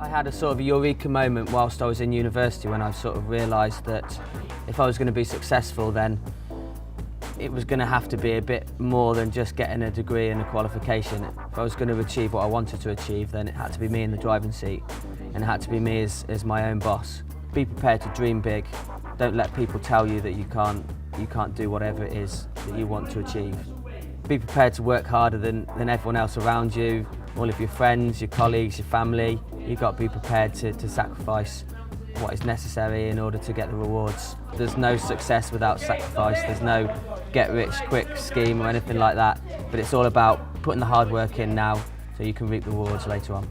I had a sort of Eureka moment whilst I was in university when I sort of realised that if I was going to be successful, then it was going to have to be a bit more than just getting a degree and a qualification. If I was going to achieve what I wanted to achieve, then it had to be me in the driving seat, and it had to be me as my own boss. Be prepared to dream big. Don't let people tell you that you can't do whatever it is that you want to achieve. Be prepared to work harder than everyone else around you, all of your friends, your colleagues, your family. You've got to be prepared to sacrifice what is necessary in order to get the rewards. There's no success without sacrifice. There's no get-rich-quick scheme or anything like that. But it's all about putting the hard work in now so you can reap the rewards later on.